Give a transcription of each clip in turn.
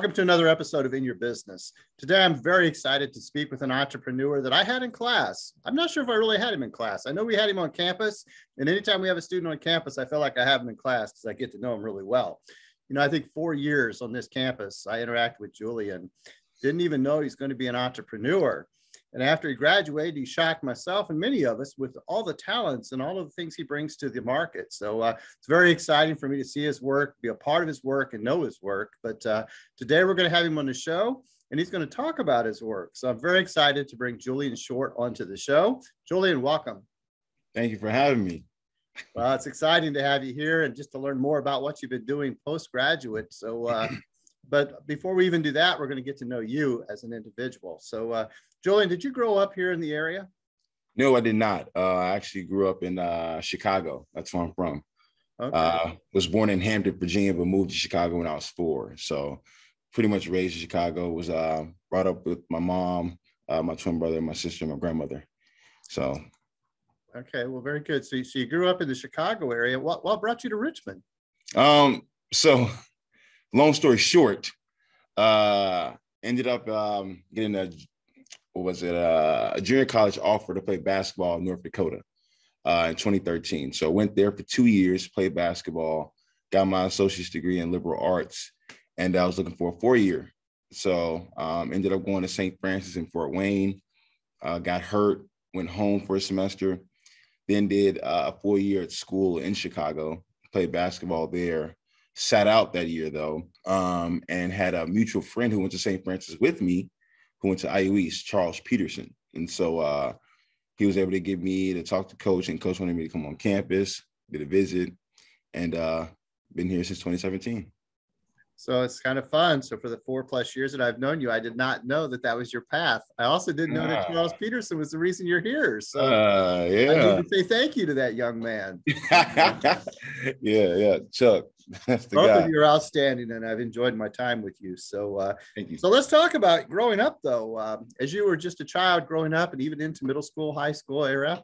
Welcome to another episode of In Your Business. Today, I'm very excited to speak with an entrepreneur that I had in class. I'm not sure if I really had him in class. I know we had him on campus, and anytime we have a student on campus, I feel like I have him in class because I get to know him really well. You know, I think 4 years on this campus, I interacted with Julian. Didn't even know he's going to be an entrepreneur. And after he graduated, he shocked myself and many of us with all the talents and all of the things he brings to the market. So it's very exciting for me to see his work, be a part of his work and know his work. But today we're going to have him on the show and he's going to talk about his work. So I'm very excited to bring Julian Short onto the show. Julian, welcome. Thank you for having me. Well, it's exciting to have you here and just to learn more about what you've been doing postgraduate. So, but before we even do that, we're going to get to know you as an individual. So, Julian, did you grow up here in the area? No, I did not. I actually grew up in Chicago. That's where I'm from. Okay. Was born in Hampton, Virginia, but moved to Chicago when I was 4. So pretty much raised in Chicago. Was brought up with my mom, my twin brother, my sister, and my grandmother. So. Okay, well, very good. So you grew up in the Chicago area. What brought you to Richmond? So long story short, ended up getting a junior college offer to play basketball in North Dakota in 2013. So I went there for 2 years, played basketball, got my associate's degree in liberal arts, and I was looking for a 4-year. So ended up going to St. Francis in Fort Wayne, got hurt, went home for a semester, then did a 4-year at school in Chicago, played basketball there, sat out that year though, and had a mutual friend who went to St. Francis with me, who went to IU East, Charles Peterson. And so he was able to get me to talk to coach, and coach wanted me to come on campus, did a visit, and been here since 2017. So it's kind of fun. So for the 4+ years that I've known you, I did not know that was your path. I also didn't know that Charles Peterson was the reason you're here. So yeah. I need to say thank you to that young man. yeah, Chuck. That's the Both guy. of you are outstanding, and I've enjoyed my time with you. So, thank you. So let's talk about growing up, though. As you were just a child growing up, and even into middle school, high school era,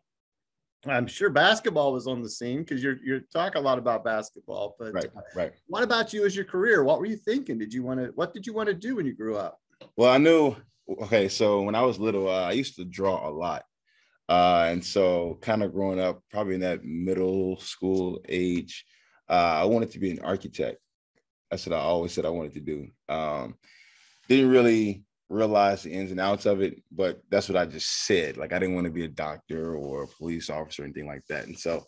I'm sure basketball was on the scene because you talk a lot about basketball. But right. What about you as your career? What were you thinking? What did you want to do when you grew up? Well, I knew. Okay, so when I was little, I used to draw a lot. And so kind of growing up, probably in that middle school age, I wanted to be an architect. That's what I always said I wanted to do. Didn't really realize the ins and outs of it, but that's what I just said. Like, I didn't want to be a doctor or a police officer or anything like that. And so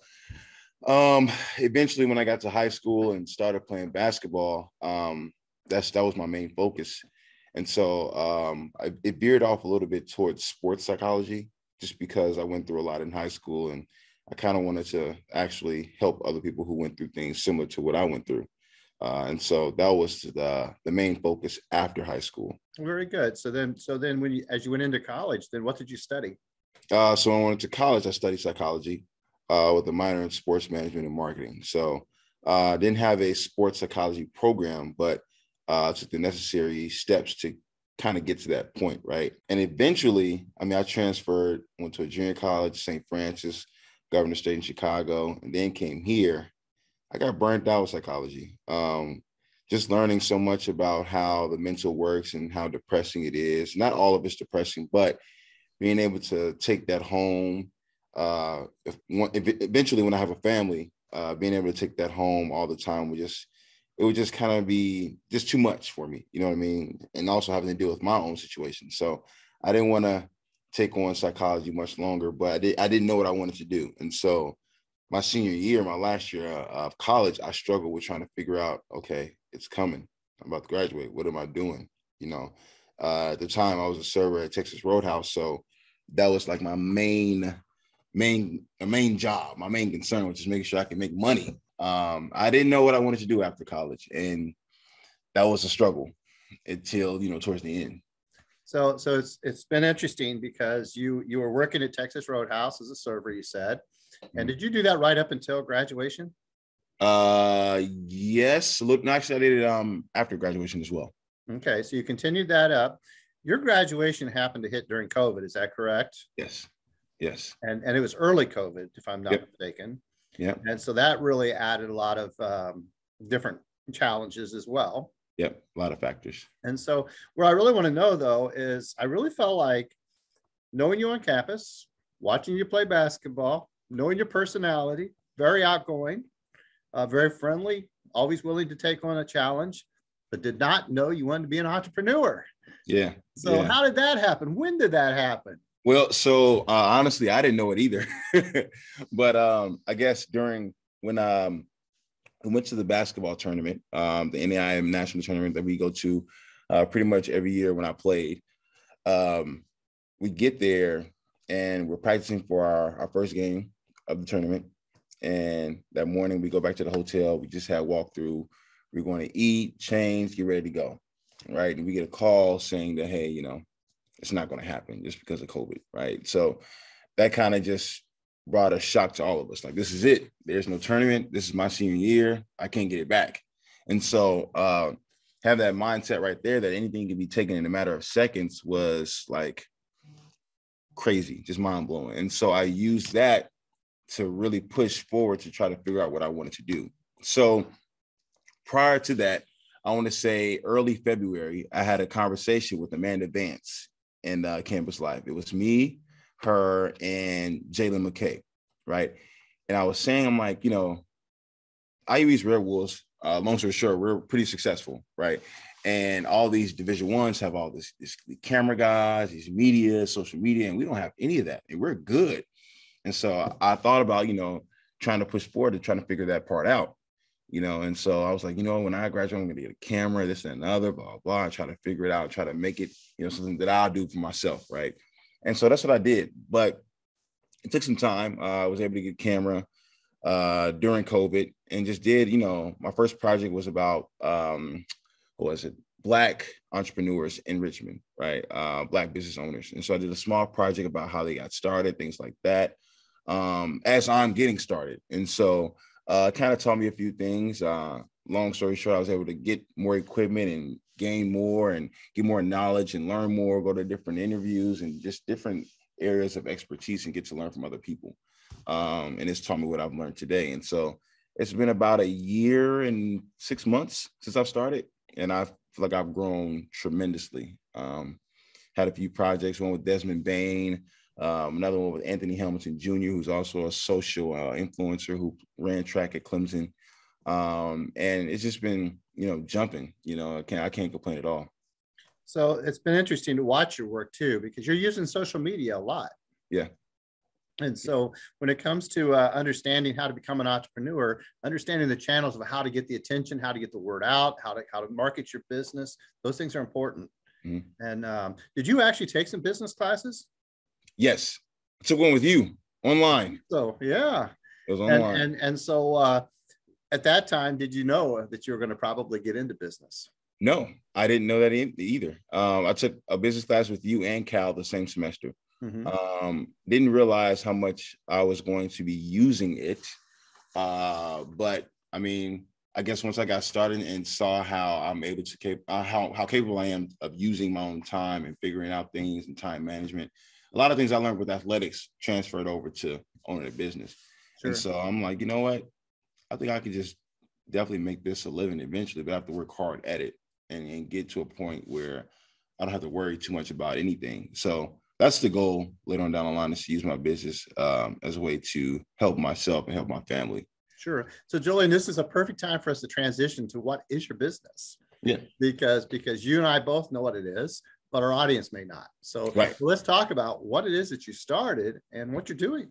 eventually when I got to high school and started playing basketball, that was my main focus. And so it veered off a little bit towards sports psychology, just because I went through a lot in high school, and I kind of wanted to actually help other people who went through things similar to what I went through. And so that was the main focus after high school. Very good. So then as you went into college, then what did you study? So when I went to college, I studied psychology with a minor in sports management and marketing. So I didn't have a sports psychology program, but took the necessary steps to kind of get to that point, right? And eventually, I transferred, went to a junior college, St. Francis, Governor State in Chicago, and then came here. I got burnt out with psychology. Just learning so much about how the mental works and how depressing it is. Not all of it's depressing, but being able to take that home. Eventually, when I have a family, being able to take that home all the time it would just kind of be just too much for me, you know what I mean? And also having to deal with my own situation. So I didn't want to take on psychology much longer, but I didn't know what I wanted to do. And so my senior year, my last year of college, I struggled with trying to figure out, okay, it's coming. I'm about to graduate. What am I doing? At the time I was a server at Texas Roadhouse. So that was like my main job, my main concern was just making sure I can make money. I didn't know what I wanted to do after college, and that was a struggle until, towards the end. So it's been interesting because you were working at Texas Roadhouse as a server, you said, and did you do that right up until graduation? Yes. Look, no, actually, I did it after graduation as well. Okay, so you continued that up. Your graduation happened to hit during COVID, is that correct? Yes. And it was early COVID, if I'm not mistaken. Yeah. And so that really added a lot of different challenges as well. Yep. A lot of factors. And so what I really want to know, though, is I really felt like knowing you on campus, watching you play basketball, knowing your personality, very outgoing, very friendly, always willing to take on a challenge, but did not know you wanted to be an entrepreneur. Yeah. So yeah. how did that happen? When did that happen? Well, so honestly, I didn't know it either. But I guess when we went to the basketball tournament, the NAIM national tournament that we go to pretty much every year when I played, we get there and we're practicing for our first game of the tournament. And that morning we go back to the hotel. We just had walkthrough. We're going to eat, change, get ready to go. Right. And we get a call saying that, hey, it's not going to happen just because of COVID. Right. So that kind of just brought a shock to all of us. Like, this is it. There's no tournament. This is my senior year. I can't get it back. And so have that mindset right there that anything can be taken in a matter of seconds was like crazy, just mind blowing. And so I used that to really push forward to try to figure out what I wanted to do. So prior to that, I want to say early February, I had a conversation with Amanda Vance in Campus Life. It was me, her, and Jalen McKay, right? And I was saying, I'm like, IUE's Red Wolves, long story short, we're pretty successful, right? And all these Division Ones have all this camera guys, these media, social media, and we don't have any of that. And we're good. And so I thought about, trying to push forward and trying to figure that part out, and so I was like, when I graduate, I'm going to get a camera, this and another, blah, blah, blah, try to figure it out, try to make it, something that I'll do for myself, right? And so that's what I did. But it took some time. I was able to get a camera during COVID and just did, my first project was about, Black entrepreneurs in Richmond, right? Black business owners. And so I did a small project about how they got started, things like that, as I'm getting started. And so kind of taught me a few things. Long story short, I was able to get more equipment and gain more and get more knowledge and learn more, go to different interviews and just different areas of expertise and get to learn from other people. And it's taught me what I've learned today. And so it's been about 1 year and 6 months since I've started. And I feel like I've grown tremendously. Had a few projects, one with Desmond Bain, another one with Anthony Hamilton Jr., who's also a social influencer who ran track at Clemson. And it's just been, jumping, I can't complain at all. So it's been interesting to watch your work too, because you're using social media a lot. Yeah. And so when it comes to understanding how to become an entrepreneur, understanding the channels of how to get the attention, how to get the word out, how to market your business, those things are important. Mm-hmm. And did you actually take some business classes? Yes. I took one with you online. So, yeah. It was online. And so at that time, did you know that you were going to probably get into business? No, I didn't know that either. I took a business class with you and Cal the same semester. Mm-hmm. Didn't realize how much I was going to be using it. But I mean, I guess once I got started and saw how I'm able to how capable I am of using my own time and figuring out things and time management, a lot of things I learned with athletics transferred over to owning a business. Sure. And so I'm like, you know what? I think I could just definitely make this a living eventually, but I have to work hard at it and get to a point where I don't have to worry too much about anything. So that's the goal later on down the line, is to use my business as a way to help myself and help my family. Sure. So Julian, this is a perfect time for us to transition to what is your business. Yeah. Because you and I both know what it is, but our audience may not. So right. Let's talk about what it is that you started and what you're doing.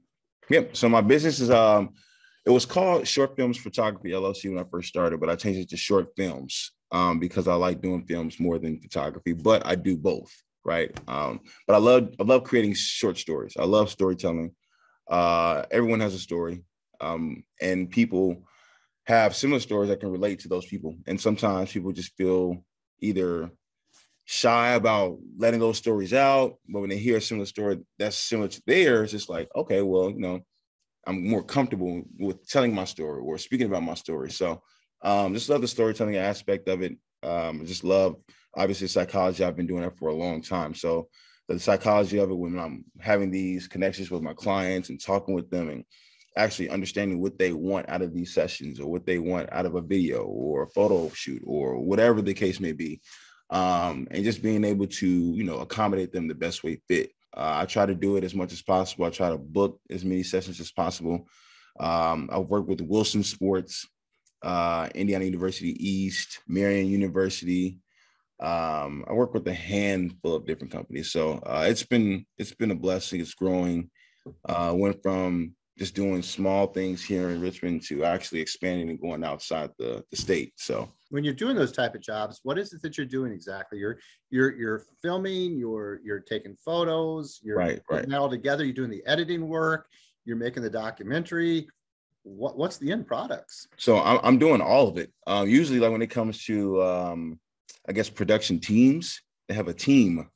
Yep. So my business is it was called Short Films Photography LLC when I first started, but I changed it to Short Films because I like doing films more than photography, but I do both. Right. But I love creating short stories. I love storytelling. Everyone has a story. And people have similar stories that can relate to those people. And sometimes people just feel either shy about letting those stories out, but when they hear a similar story that's similar to theirs, it's like, okay, well, I'm more comfortable with telling my story or speaking about my story. So just love the storytelling aspect of it. I just love, obviously, psychology. I've been doing that for a long time. So the psychology of it, when I'm having these connections with my clients and talking with them and actually understanding what they want out of these sessions or what they want out of a video or a photo shoot or whatever the case may be. And just being able to, you know, accommodate them the best way fit. I try to do it as much as possible. I try to book as many sessions as possible. I've worked with Wilson Sports, Indiana University East, Marion University. I work with a handful of different companies. So it's been a blessing. It's growing. Went from just doing small things here in Richmond to actually expanding and going outside the state. So when you're doing those type of jobs, what is it that you're doing exactly? You're filming, you're taking photos, you're putting that all together, you're doing the editing work, you're making the documentary. What's the end products? So I'm doing all of it. Usually, like when it comes to I guess production teams, they have a team.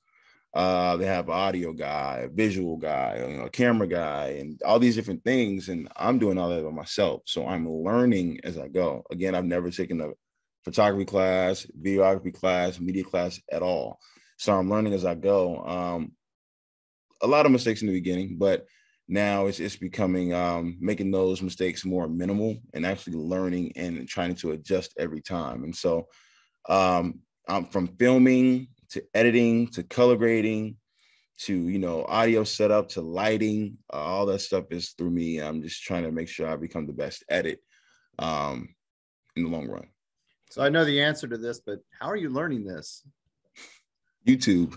They have an audio guy, a visual guy, you know, a camera guy, and all these different things. And I'm doing all that by myself. So I'm learning as I go. Again, I've never taken a photography class, videography class, media class at all. So I'm learning as I go. A lot of mistakes in the beginning, but now it's becoming making those mistakes more minimal and actually learning and trying to adjust every time. And so I'm from filming to editing, to color grading, to, you know, audio setup, to lighting, all that stuff is through me. I'm just trying to make sure I become the best at it in the long run. So I know the answer to this, but how are you learning this? YouTube,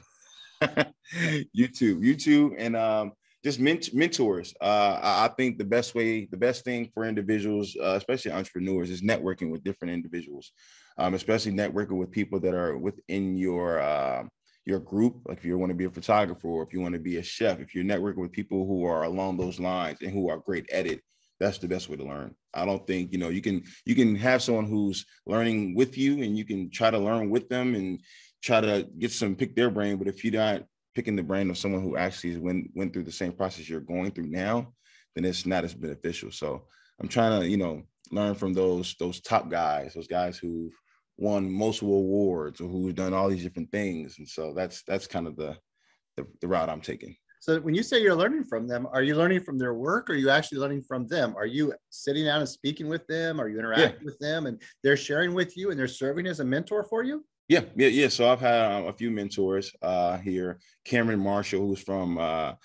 YouTube, and just mentors. I think the best thing for individuals, especially entrepreneurs, is networking with different individuals. Especially networking with people that are within your group. Like if you want to be a photographer, or if you want to be a chef, if you're networking with people who are along those lines and who are great at it, that's the best way to learn. I don't think, you know, you can have someone who's learning with you and you can try to learn with them and try to pick their brain. But if you're not picking the brain of someone who actually went through the same process you're going through now, then it's not as beneficial. So I'm trying to, you know, learn from those top guys, those guys who've won multiple awards or who've done all these different things. And so that's kind of the route I'm taking. So when you say you're learning from them, are you learning from their work, or are you actually learning from them? Are you sitting down and speaking with them? Are you interacting with them and they're sharing with you and they're serving as a mentor for you? Yeah. So I've had a few mentors here. Cameron Marshall, who's from out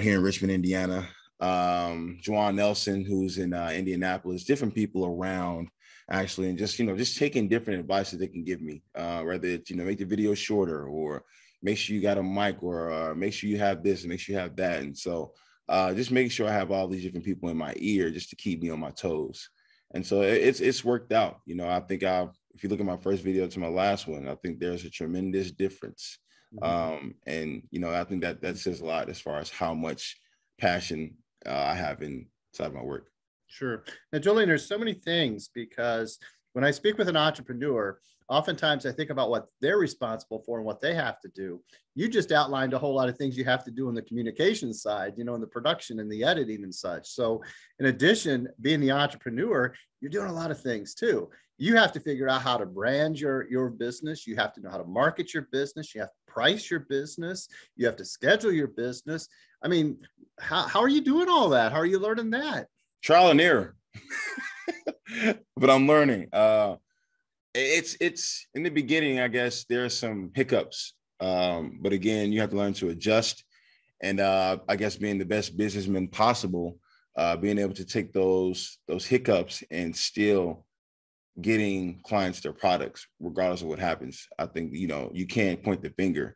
here in Richmond, Indiana. Juan Nelson, who's in Indianapolis. Different people around, actually, and just taking different advice that they can give me. Whether it's, you know, make the video shorter, or make sure you got a mic, or make sure you have this and make sure you have that. And so just making sure I have all these different people in my ear just to keep me on my toes. And so it's worked out. You know, I think if you look at my first video to my last one, I think there's a tremendous difference. And, you know, I think that says a lot as far as how much passion I have inside my work. Sure. Now, Julian, there's so many things, because when I speak with an entrepreneur, oftentimes I think about what they're responsible for and what they have to do. You just outlined a whole lot of things you have to do on the communication side, you know, in the production and the editing and such. So in addition, being the entrepreneur, you're doing a lot of things too. You have to figure out how to brand your business. You have to know how to market your business. You have to price your business. You have to schedule your business. I mean, how are you doing all that? How are you learning that? Trial and error. But I'm learning. It's in the beginning, I guess there are some hiccups. But again, you have to learn to adjust. And I guess being the best businessman possible, being able to take those hiccups and still getting clients their products, regardless of what happens. I think, you know, you can't point the finger.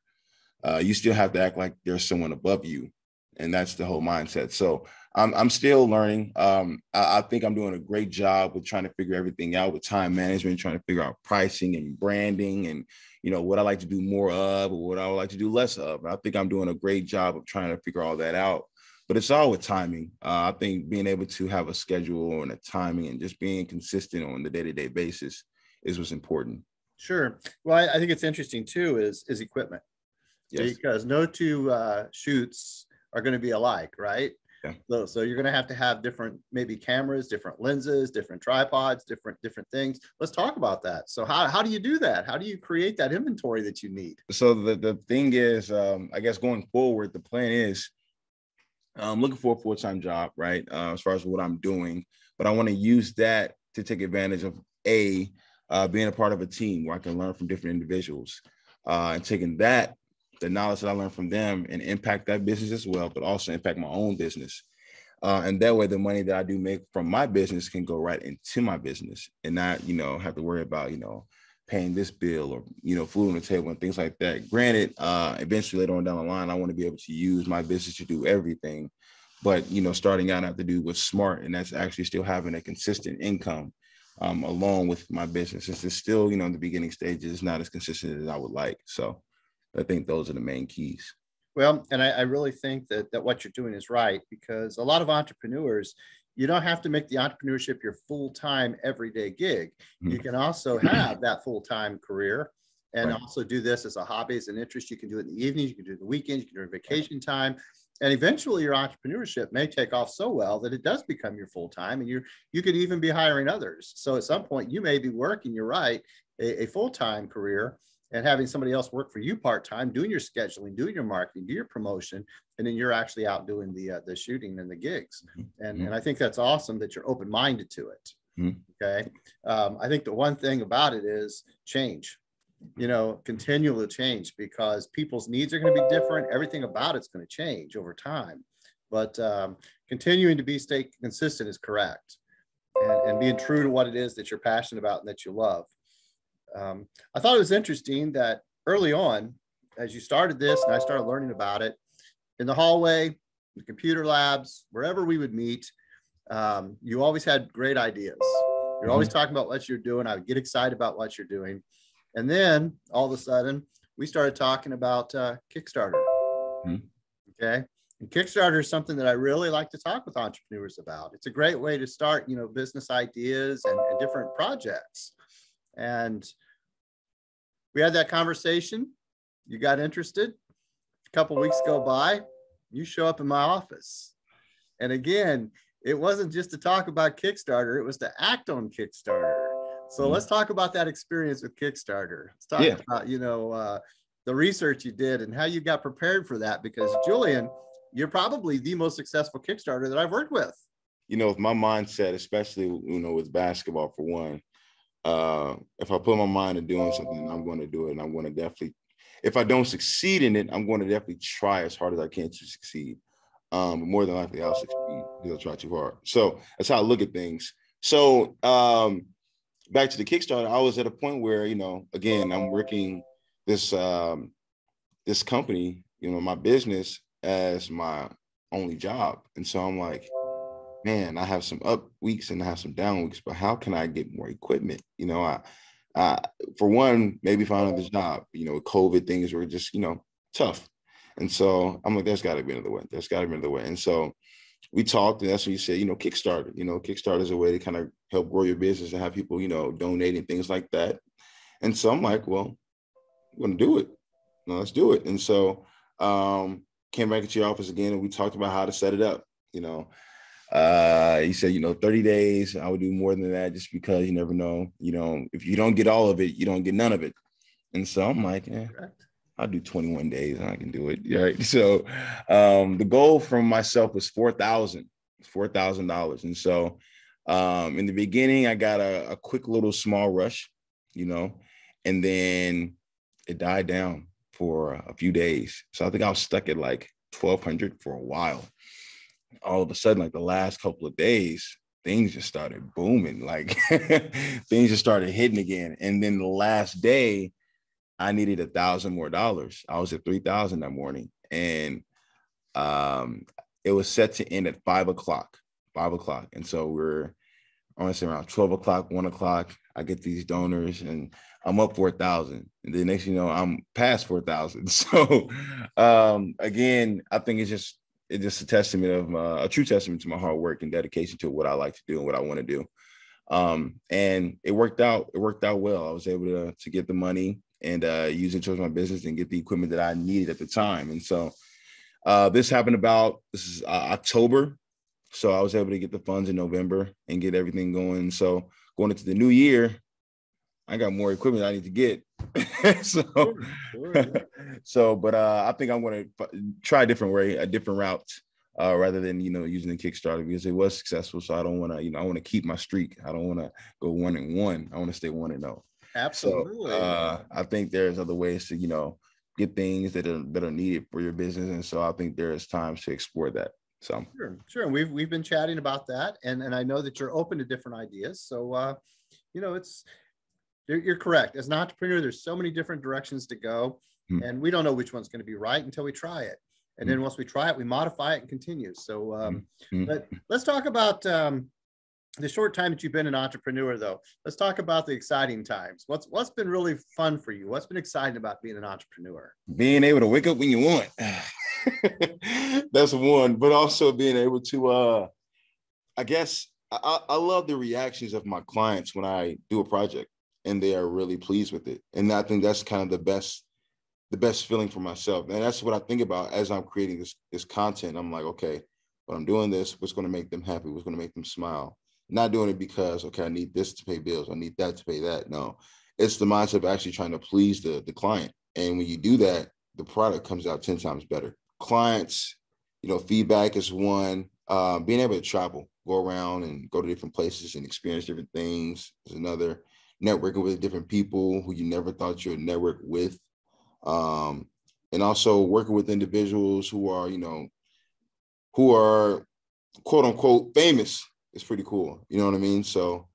You still have to act like there's someone above you. And that's the whole mindset. So I'm still learning. I think I'm doing a great job with trying to figure everything out with time management, trying to figure out pricing and branding and, you know, what I like to do more of or what I would like to do less of. I think I'm doing a great job of trying to figure all that out. But it's all with timing. I think being able to have a schedule and a timing and just being consistent on the day-to-day basis is what's important. Sure. Well, I think it's interesting too is equipment. Yes. Because no two shoots are going to be alike, right? Yeah. So you're going to have different, maybe cameras, different lenses, different tripods, different things. Let's talk about that. So how do you do that? How do you create that inventory that you need? So the thing is, I guess going forward, the plan is I'm looking for a full-time job, right? As far as what I'm doing, but I want to use that to take advantage of being a part of a team where I can learn from different individuals, and taking the knowledge that I learned from them and impact that business as well, but also impact my own business. And that way the money that I do make from my business can go right into my business and not, have to worry about, paying this bill or, food on the table and things like that. Granted, eventually later on down the line, I want to be able to use my business to do everything. But, starting out, I have to do what's smart. And that's actually still having a consistent income along with my business. Since it's still, in the beginning stages, it's not as consistent as I would like. So I think those are the main keys. Well, and I really think that what you're doing is right, because a lot of entrepreneurs, you don't have to make the entrepreneurship your full-time everyday gig. Mm-hmm. You can also have that full-time career and Right. also do this as a hobby, as an interest. You can do it in the evenings, you can do it in the weekends, you can do it in vacation time. And eventually your entrepreneurship may take off so well that it does become your full-time, and you could even be hiring others. So at some point you may be working, you're right, a full-time career, and having somebody else work for you part-time, doing your scheduling, doing your marketing, do your promotion, and then you're actually out doing the shooting and the gigs. And I think that's awesome that you're open-minded to it. Mm-hmm. Okay. I think the one thing about it is change, continual change, because people's needs are going to be different. Everything about it's going to change over time, but continuing to stay consistent is correct. And being true to what it is that you're passionate about and that you love. I thought it was interesting that early on, as you started this and I started learning about it, in the hallway, the computer labs, wherever we would meet, you always had great ideas. You're always talking about what you're doing. I would get excited about what you're doing. And then all of a sudden, we started talking about Kickstarter. Okay. And Kickstarter is something that I really like to talk with entrepreneurs about. It's a great way to start, business ideas and different projects. And we had that conversation. You got interested. A couple of weeks go by. You show up in my office. And again, it wasn't just to talk about Kickstarter. It was to act on Kickstarter. So let's talk about that experience with Kickstarter. Let's talk about, the research you did and how you got prepared for that. Because Julian, you're probably the most successful Kickstarter that I've worked with. With my mindset, especially, with basketball for one, if I put my mind to doing something, I'm going to do it. And I'm going to definitely, if I don't succeed in it, I'm going to definitely try as hard as I can to succeed. But more than likely I'll succeed because I'll try too hard. So that's how I look at things. So back to the Kickstarter, I was at a point where, again, I'm working this company, my business as my only job. And so I'm like, man, I have some up weeks and I have some down weeks, but how can I get more equipment? I for one, maybe find another job, COVID things were just, tough. And so I'm like, there's got to be another way. There's got to be another way. And so we talked, and that's when you said, Kickstarter. Kickstarter is a way to kind of help grow your business and have people, donating things like that. And so I'm like, well, I'm going to do it. No, let's do it. And so came back into your office again, and we talked about how to set it up. He said, 30 days. I would do more than that just because you never know. If you don't get all of it, you don't get none of it. And so I'm like, I'll do 21 days and I can do it. Right. So the goal from myself was $4,000. And so in the beginning, I got a quick little small rush, and then it died down for a few days. So I think I was stuck at like 1,200 for a while. All of a sudden, like the last couple of days, things just started booming. Like things just started hitting again. And then the last day, I needed $1,000 more. I was at 3,000 that morning, and it was set to end at 5 o'clock. And so I want to say around 12 o'clock, 1 o'clock, I get these donors and I'm up 4,000. And then next, I'm past 4,000. So again, I think it's just a testament of a true testament to my hard work and dedication to what I like to do and what I want to do. And it worked out. It worked out well. I was able to get the money and use it towards my business and get the equipment that I needed at the time. And so this happened this is October. So I was able to get the funds in November and get everything going. So going into the new year, I got more equipment I need to get. But I think I'm going to try a different route rather than, using the Kickstarter, because it was successful. So I don't want to, I want to keep my streak. I don't want to go 1-1. I want to stay 1-0. Absolutely. So I think there's other ways to, get things that are needed for your business. And so I think there's times to explore that. So sure. And we've been chatting about that. And I know that you're open to different ideas. So, you're correct. As an entrepreneur, there's so many different directions to go. And we don't know which one's going to be right until we try it. And then once we try it, we modify it and continue. So, but let's talk about the short time that you've been an entrepreneur, though. Let's talk about the exciting times. What's been really fun for you? What's been exciting about being an entrepreneur? Being able to wake up when you want. That's one. But also being able to, I guess, I love the reactions of my clients when I do a project and they are really pleased with it. And I think that's kind of the best feeling for myself. And that's what I think about as I'm creating this content. I'm like, okay, when I'm doing this, what's going to make them happy? What's going to make them smile? Not doing it because, okay, I need this to pay bills. I need that to pay that. No, it's the mindset of actually trying to please the client. And when you do that, the product comes out 10 times better. Clients, feedback is one. Being able to travel, go around and go to different places and experience different things is another. Networking with different people who you never thought you would network with. And also working with individuals who are quote unquote famous. It's pretty cool. You know what I mean? So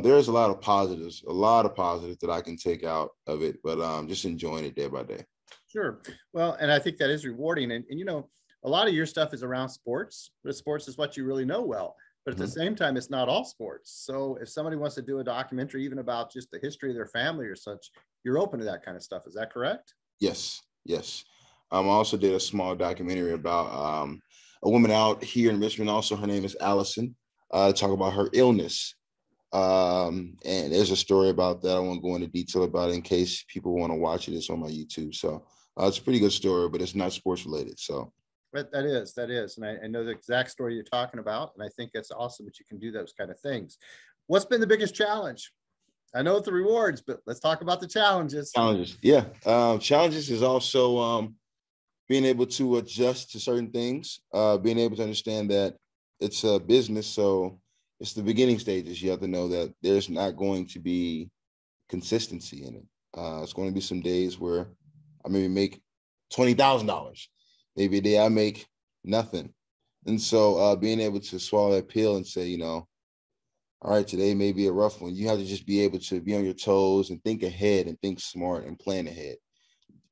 there's a lot of positives that I can take out of it, but just enjoying it day by day. Sure. Well, and I think that is rewarding. And a lot of your stuff is around sports, but sports is what you really know well. But at the same time, it's not all sports. So if somebody wants to do a documentary, even about just the history of their family or such, you're open to that kind of stuff. Is that correct? Yes. I also did a small documentary about a woman out here in Richmond. Also, her name is Allison. To talk about her illness. And there's a story about that. I won't go into detail about it in case people want to watch it. It's on my YouTube. So it's a pretty good story, but it's not sports related. So that is. And I know the exact story you're talking about. And I think it's awesome that you can do those kind of things. What's been the biggest challenge? I know it's the rewards, but let's talk about the challenges. Yeah. Challenges is also being able to adjust to certain things, being able to understand that it's a business, so it's the beginning stages. You have to know that there's not going to be consistency in it. It's going to be some days where I maybe make $20,000. Maybe a day I make nothing. And so being able to swallow that pill and say, all right, today may be a rough one. You have to just be able to be on your toes and think ahead and think smart and plan ahead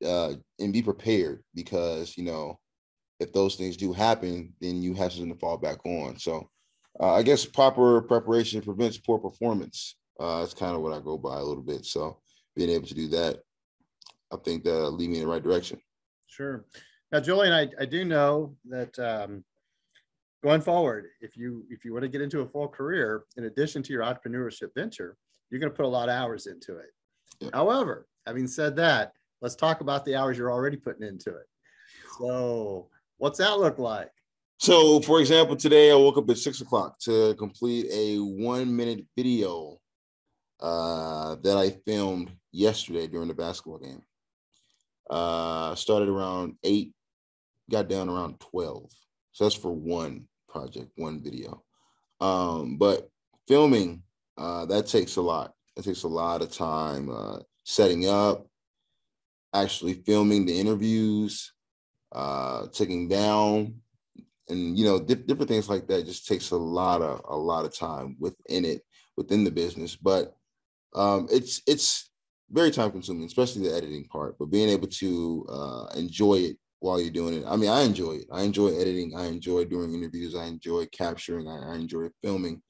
and be prepared because, if those things do happen, then you have something to fall back on. So I guess proper preparation prevents poor performance. That's kind of what I go by a little bit. So being able to do that, I think that lead me in the right direction. Sure. Now, Julian, I do know that going forward, if you want to get into a full career, in addition to your entrepreneurship venture, you're going to put a lot of hours into it. Yep. However, having said that, let's talk about the hours you're already putting into it. So what's that look like? So, for example, today I woke up at 6 o'clock to complete a 1-minute video that I filmed yesterday during the basketball game. Started around 8, got down around 12. So that's for one project, one video. But filming, that takes a lot. It takes a lot of time setting up, actually filming the interviews, taking down, and different things like that. Just takes a lot of time within the business. But it's very time consuming, especially the editing part. But being able to enjoy it while you're doing it. I mean, I enjoy it. I enjoy editing. I enjoy doing interviews. I enjoy capturing. I enjoy filming.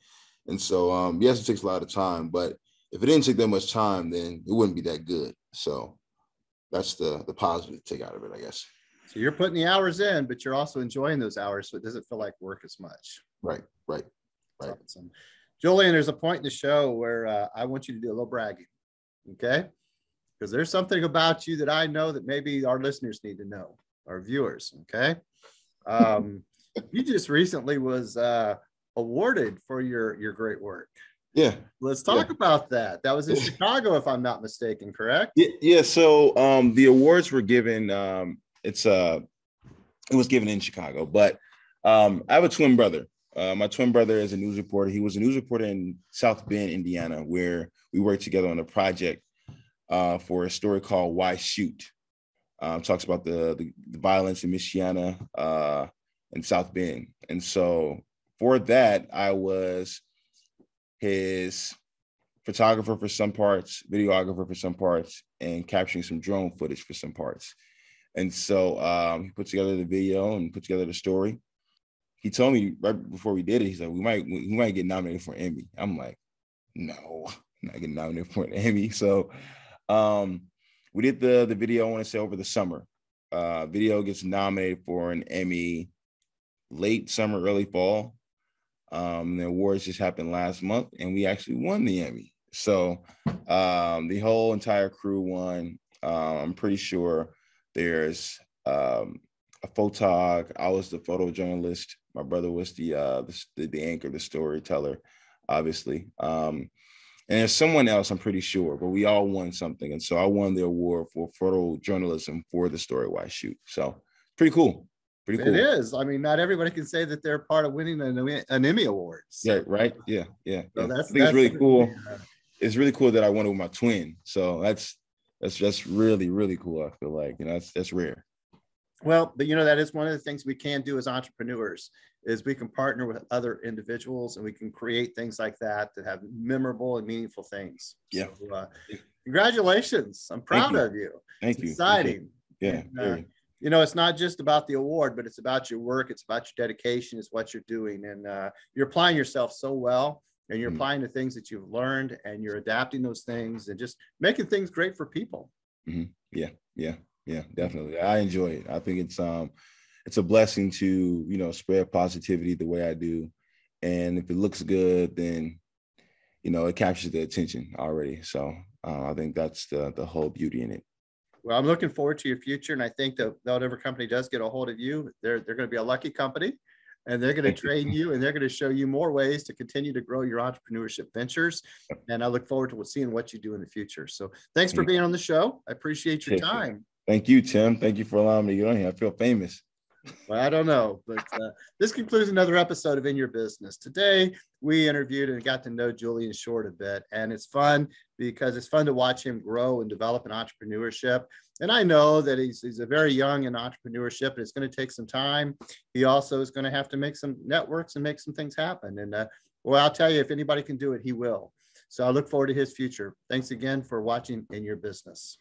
And so, yes, it takes a lot of time. But if it didn't take that much time, then it wouldn't be that good. So that's the positive to take out of it, I guess. So you're putting the hours in, but you're also enjoying those hours, so it doesn't feel like work as much. Right. Awesome. Julian, there's a point in the show where I want you to do a little bragging, okay? Because there's something about you that I know that maybe our listeners need to know, our viewers, okay? You just recently was awarded for your great work. Yeah. Let's talk about that. That was in Chicago, if I'm not mistaken, correct? Yeah. So the awards were given, it was given in Chicago, but I have a twin brother. My twin brother is a news reporter. He was a news reporter in South Bend, Indiana, where we worked together on a project for a story called Why Shoot. Talks about the violence in Michiana and South Bend. And so for that, I was his photographer for some parts, videographer for some parts, and capturing some drone footage for some parts. And so he put together the video and put together the story. He told me right before we did it, he's like, we might get nominated for an Emmy. I'm like, no, I'm not getting nominated for an Emmy. So we did the video, I want to say over the summer. Video gets nominated for an Emmy late summer, early fall. The awards just happened last month, and we actually won the Emmy. So the whole entire crew won. I'm pretty sure there's a photog. I was the photojournalist. My brother was the anchor, the storyteller, obviously. And there's someone else, I'm pretty sure, but we all won something. And so I won the award for photojournalism for the story Why Shoot. So pretty cool. Pretty cool. It is. I mean, not everybody can say that they're part of winning an Emmy Award. So. Yeah, right. Yeah. So I think it's really cool. It's really cool that I won it with my twin. So that's really, really cool. I feel like, that's rare. Well, but that is one of the things we can do as entrepreneurs is we can partner with other individuals and we can create things like that have memorable and meaningful things. Yeah. So, congratulations. I'm proud of you. Thank you. Exciting. Yeah. And, it's not just about the award, but it's about your work. It's about your dedication. It's what you're doing. And you're applying yourself so well, and you're applying the things that you've learned, and you're adapting those things and just making things great for people. Yeah, definitely. I enjoy it. I think it's a blessing to, spread positivity the way I do. And if it looks good, then, it captures the attention already. So I think that's the whole beauty in it. Well, I'm looking forward to your future. And I think that whatever company does get a hold of you, they're going to be a lucky company, and they're going to train you, and they're going to show you more ways to continue to grow your entrepreneurship ventures. And I look forward to seeing what you do in the future. So thanks for being on the show. I appreciate your time. Thank you, Tim. Thank you for allowing me to get on here. I feel famous. Well, I don't know, but this concludes another episode of In Your Business. Today, we interviewed and got to know Julian Short a bit, and it's fun because it's fun to watch him grow and develop in entrepreneurship. And I know that he's a very young in entrepreneurship, and it's going to take some time. He also is going to have to make some networks and make some things happen. And I'll tell you, if anybody can do it, he will. So I look forward to his future. Thanks again for watching In Your Business.